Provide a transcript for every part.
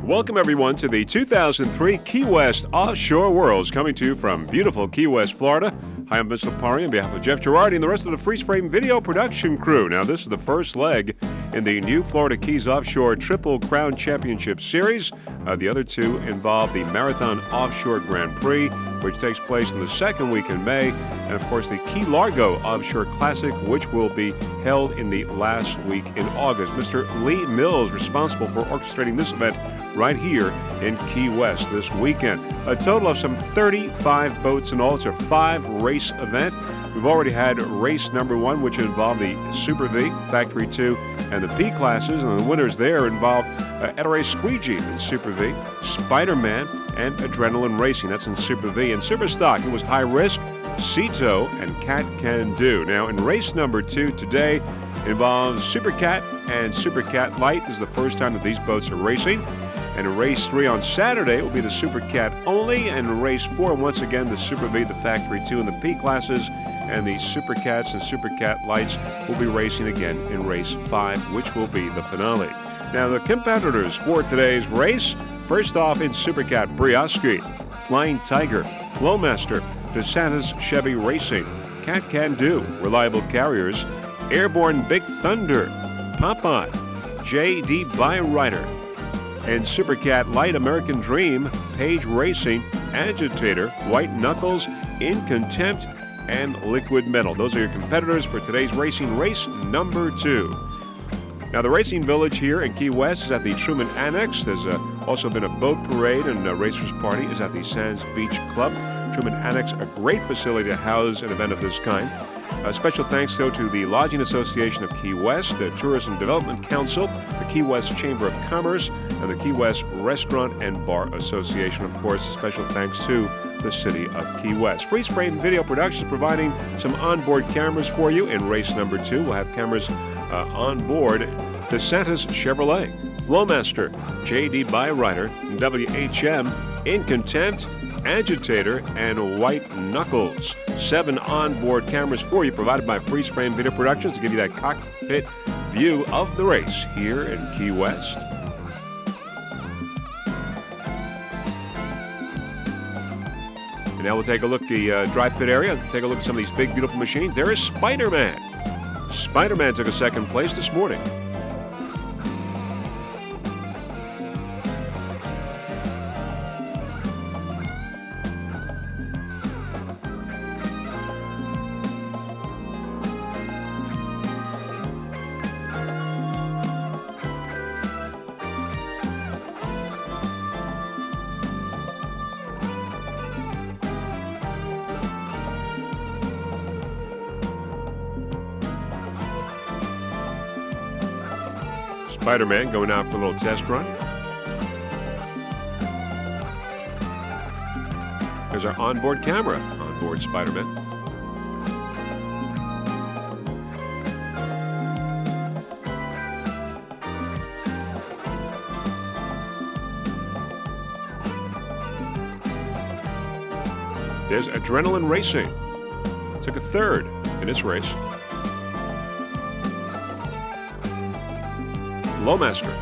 Welcome, everyone, to the 2003 Key West Offshore Worlds, coming to you from beautiful Key West, Florida. Hi, I'm Vince Lipari on behalf of Jeff Girardi and the rest of the Freeze Frame video production crew. Now, this is the first leg in the new Florida Keys Offshore Triple Crown Championship Series. The other two involve the Marathon Offshore Grand Prix, which takes place in the second week in May, and, of course, the Key Largo Offshore Classic, which will be held in the last week in August. Mr. Lee Mills, responsible for orchestrating this event right here in Key West this weekend. A total of some 35 boats in all. It's a 5-race event. We've already had race number 1, which involved the Super V, Factory 2, and the P classes, and the winners there involved Ettore Squeegee in Super V, Spider-Man, and Adrenaline Racing. That's in Super V. And Super Stock, it was High Risk, Cito, and Cat Can Do. Now, in race number 2 today involves Supercat and Supercat Light. This is the first time that these boats are racing. And in race 3 on Saturday will be the Supercat only, and in race 4, once again, the Super V, the Factory 2, and the P classes, and the Supercats and Supercat Lights will be racing again in race 5, which will be the finale. Now, the competitors for today's race, first off in Supercat, Brioski, Flying Tiger, Flowmaster, DeSantis Chevy Racing, Cat Can Do, Reliable Carriers, Airborne Big Thunder, Popeye, J.D. Byrider, and Supercat Light, American Dream, Page Racing, Agitator, White Knuckles, In Contempt, and Liquid Metal. Those are your competitors for today's racing, race number 2. Now, the Racing Village here in Key West is at the Truman Annex. There's also been a boat parade, and a racers party is at the Sands Beach Club. Truman Annex, a great facility to house an event of this kind. Special thanks, though, to the Lodging Association of Key West, the Tourism Development Council, the Key West Chamber of Commerce, and the Key West Restaurant and Bar Association. Of course, special thanks to the City of Key West. Freeze Frame Video Productions providing some onboard cameras for you in race number 2. We'll have cameras on board DeSantis Chevrolet, Flowmaster, J.D. Byrider, WHM, In Contempt, Agitator, and White Knuckles. 7 onboard cameras for you, provided by Freeze Frame Video Productions, to give you that cockpit view of the race here in Key West. And now we'll take a look at the dry pit area, take a look at some of these big, beautiful machines. There is Spider-Man. Spider-Man took a second place this morning. Spider-Man going out for a little test run. There's our onboard camera on board Spider-Man. There's Adrenaline Racing. Took a third in its race. Flowmaster.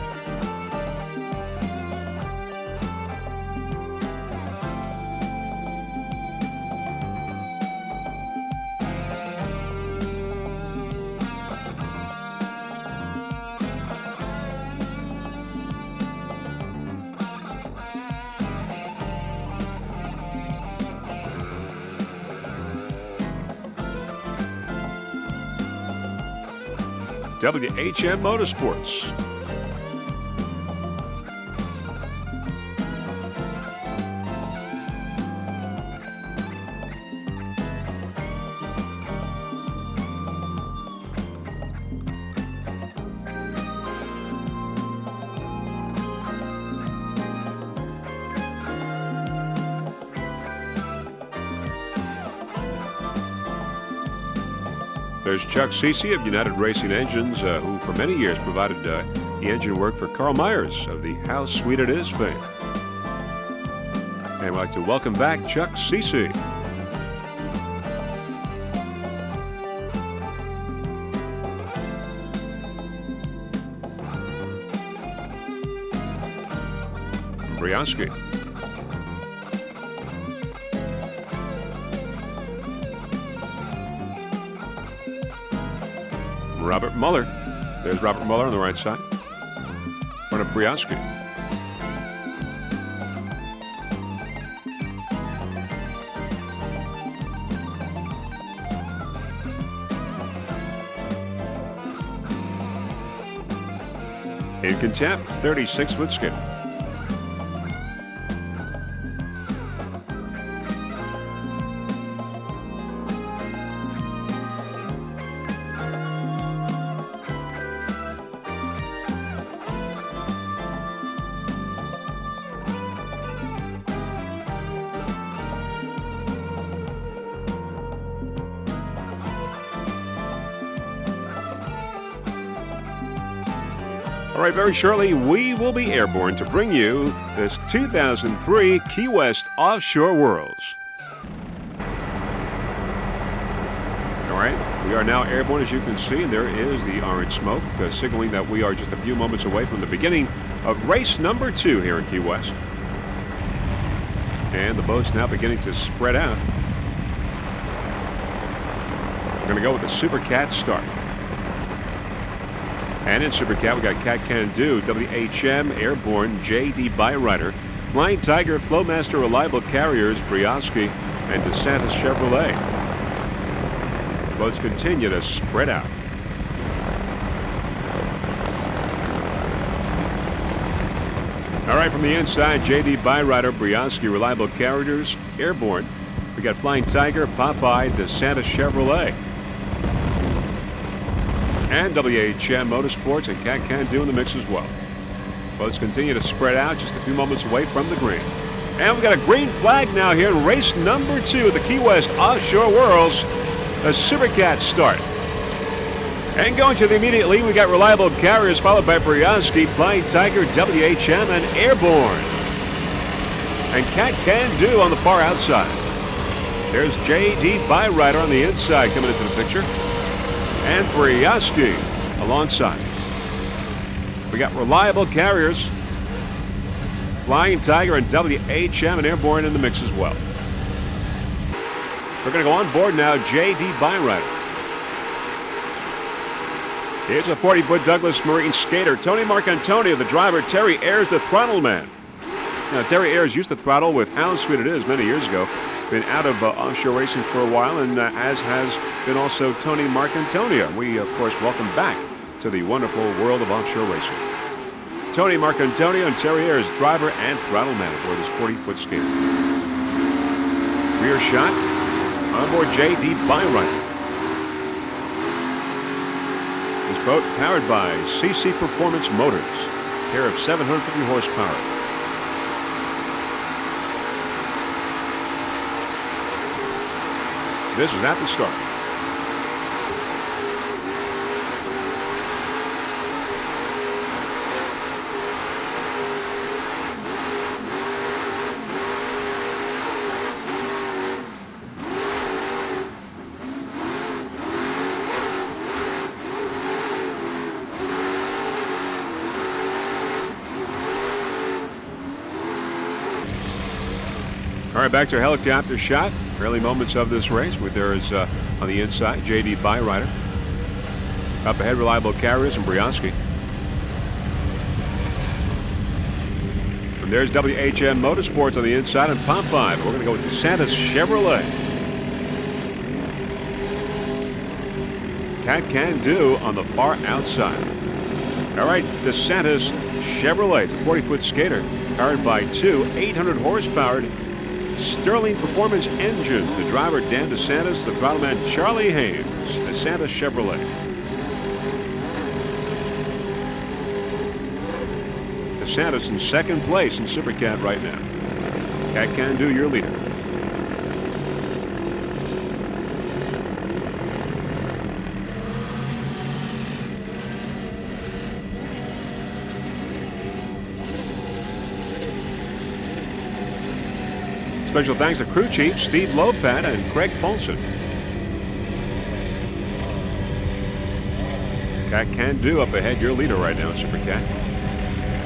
WHM Motorsports. There's Chuck Cece of United Racing Engines, who for many years provided the engine work for Carl Myers of the How Sweet It Is fame. And we'd like to welcome back Chuck Cece. Briosky. Robert Muller. There's Robert Muller on the right side. In front of Briosky. In contempt, 36-foot skip. All right, very shortly, we will be airborne to bring you this 2003 Key West Offshore Worlds. All right, we are now airborne, as you can see, and there is the orange smoke, signaling that we are just a few moments away from the beginning of race number 2 here in Key West. And the boat's now beginning to spread out. We're going to go with the Supercat start. And in Supercat, we got Cat Can Do, WHM, Airborne, J.D. Byrider, Flying Tiger, Flowmaster, Reliable Carriers, Briosky, and DeSantis Chevrolet. Boats continue to spread out. All right, from the inside, J.D. Byrider, Briosky, Reliable Carriers, Airborne. We got Flying Tiger, Popeye, DeSantis Chevrolet. And WHM Motorsports and Cat Can Do in the mix as well. Boats continue to spread out just a few moments away from the green. And we've got a green flag now here in race number 2 of the Key West Offshore Worlds, a Supercat start. And going to the immediate lead, we got Reliable Carriers, followed by Briosky, Flying Tiger, WHM, and Airborne. And Cat Can Do on the far outside. There's J.D. Byrider on the inside coming into the picture. And Briosky alongside. We got Reliable Carriers, Flying Tiger, and WHM and Airborne in the mix as well. We're going to go on board now, J.D. Byrider. Here's a 40-foot Douglas Marine skater, Tony Marcantonio, the driver, Terry Ayers, the throttle man. Now, Terry Ayers used to throttle with How Sweet It Is many years ago. Been out of offshore racing for a while, and as has been also Tony Marcantonio. We, of course, welcome back to the wonderful world of offshore racing. Tony Marcantonio and Terry Ayers, driver and throttle man aboard this 40-foot skater. Rear shot on board J.D. Byrider. This boat powered by CC Performance Motors, care of 750 horsepower. This is at the start. All right, back to a helicopter shot. Early moments of this race, where there is on the inside J.D. Byrider. Up ahead, Reliable Carriers and Briosky. And there's WHM Motorsports on the inside and Popeye. We're going to go with DeSantis Chevrolet. Cat Can Do on the far outside. All right, DeSantis Chevrolet. It's a 40-foot skater powered by two 800 horsepower Sterling Performance engines. The driver, Dan DeSantis, the throttle man, Charlie Haynes. DeSantis Chevrolet. DeSantis in second place in Supercat right now. Cat Can Do, your leader. Special thanks to crew chief Steve Lopat and Craig Paulson. Cat Can Do up ahead, your leader right now in Supercat.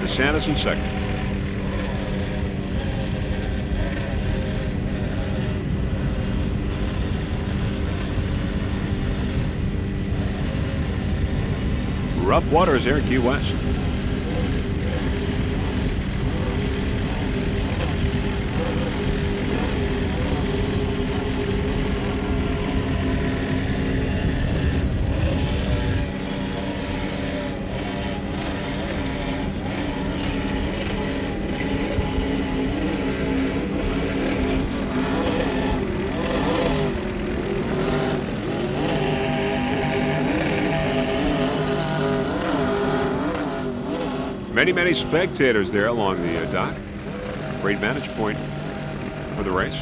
DeSantis in second. rough waters here in Key West. Many spectators there along the dock. Great vantage point for the race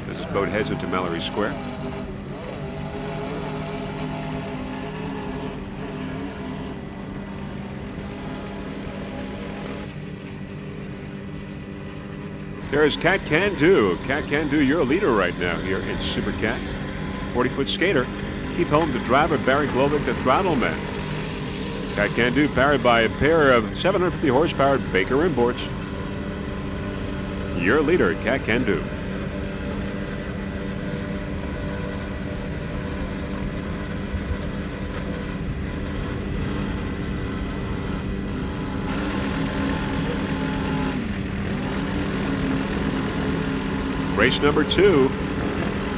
as this boat heads into Mallory Square. There's Cat Can Do. Cat Can Do, you're a leader right now here in Supercat. 40-foot skater. Keith Holmes, the driver. Barry Glovic, the throttle man. Cat Can Do, powered by a pair of 750 horsepower Baker inboards. Your leader, Cat Can Do. Race number 2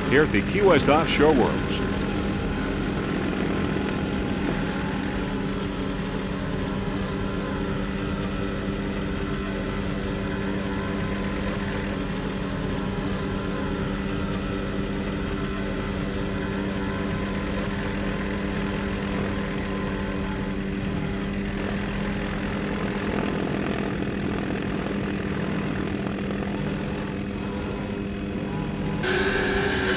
here at the Key West Offshore Worlds.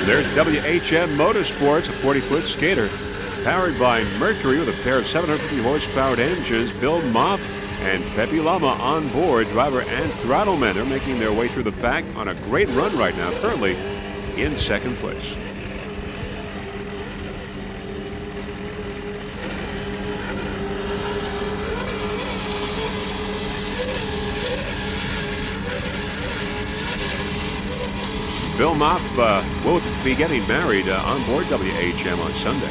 There's WHM Motorsports, a 40-foot skater, powered by Mercury with a pair of 750 horsepower engines. Bill Moff and Pepe Lama on board, driver and throttle men. They're making their way through the pack on a great run right now, currently in second place. Bill Moff will be getting married on board WHM on Sunday.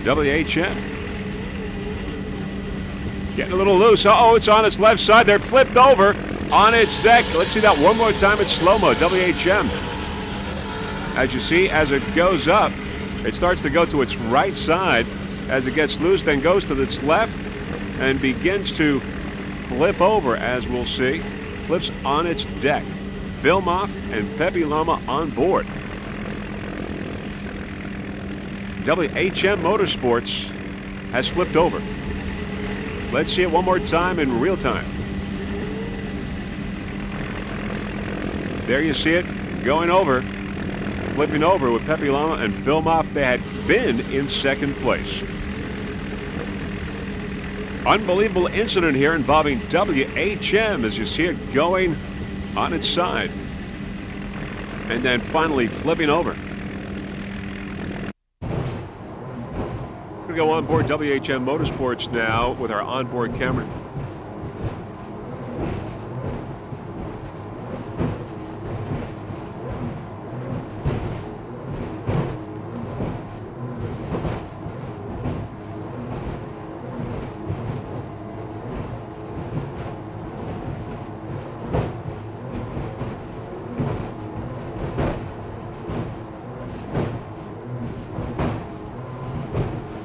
WHM getting a little loose. Uh-oh, it's on its left side. They're flipped over on its deck. Let's see that one more time in slow-mo. WHM. As you see, as it goes up, it starts to go to its right side. As it gets loose, then goes to its left and begins to flip over, as we'll see. Flips on its deck. Bill Moff and Pepe Lama on board. WHM Motorsports has flipped over. Let's see it one more time in real time. There you see it going over, flipping over with Pepe Lama and Bill Moff. They had been in second place. Unbelievable incident here involving WHM as you see it going on its side and then finally flipping over. We're going to go on board WHM Motorsports now with our onboard camera.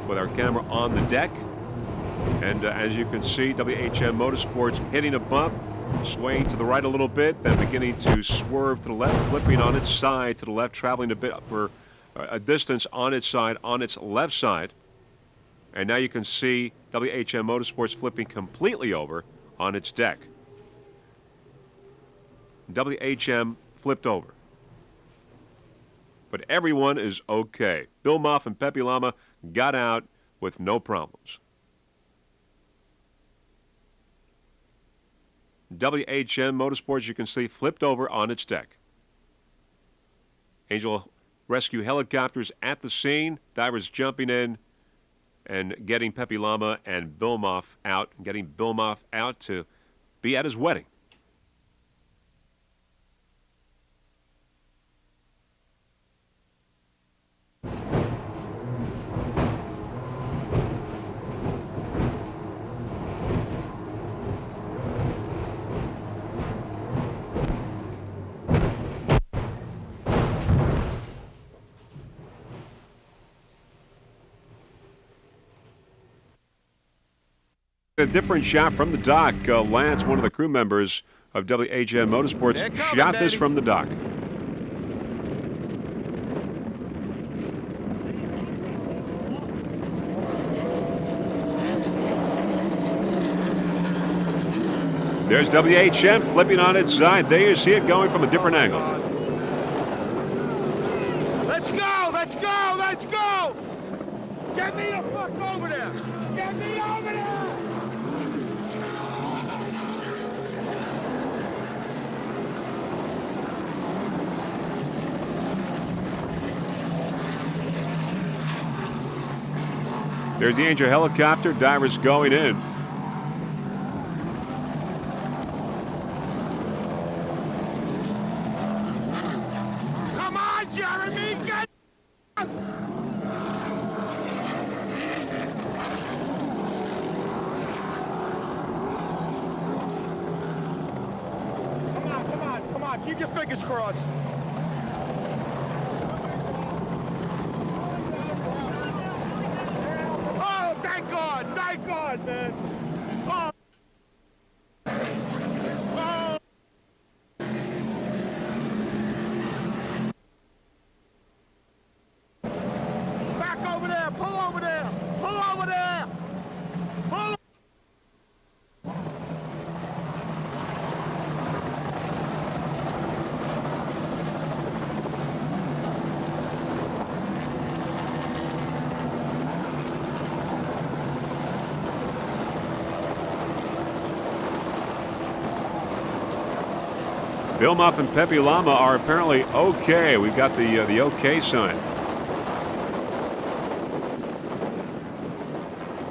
With our camera on the deck, and as you can see, WHM Motorsports hitting a bump, swaying to the right a little bit, then beginning to swerve to the left, flipping on its side to the left, traveling a bit for a distance on its side, on its left side. And now you can see WHM Motorsports flipping completely over on its deck. WHM flipped over. But everyone is okay. Bill Moff and Pepe Lama got out with no problems. WHM Motorsports, you can see, flipped over on its deck. Angel rescue helicopters at the scene, divers jumping in, and getting Pepe Lama and Bill Moff out, and getting Bill Moff out to be at his wedding. A different shot from the dock. Lance, one of the crew members of WHM Motorsports, shot this from the dock. There's WHM flipping on its side. There you see it going from a different angle. Let's go! Let's go! Let's go! Get me the fuck over there! Get me over there! There's the Angel helicopter. Divers going in. Come on, Jeremy! Get... Come on. Keep your fingers crossed. Thank God, man. Oh. Oh. Back over there. Pull over there. Pull over there. Pull. Bill Moff and Pepe Lama are apparently okay. We've got the okay sign.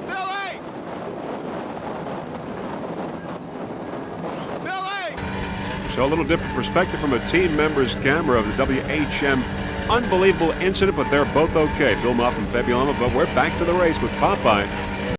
Billy! So a little different perspective from a team member's camera of the WHM unbelievable incident, but they're both okay. Bill Moff and Pepe Lama, but we're back to the race with Popeye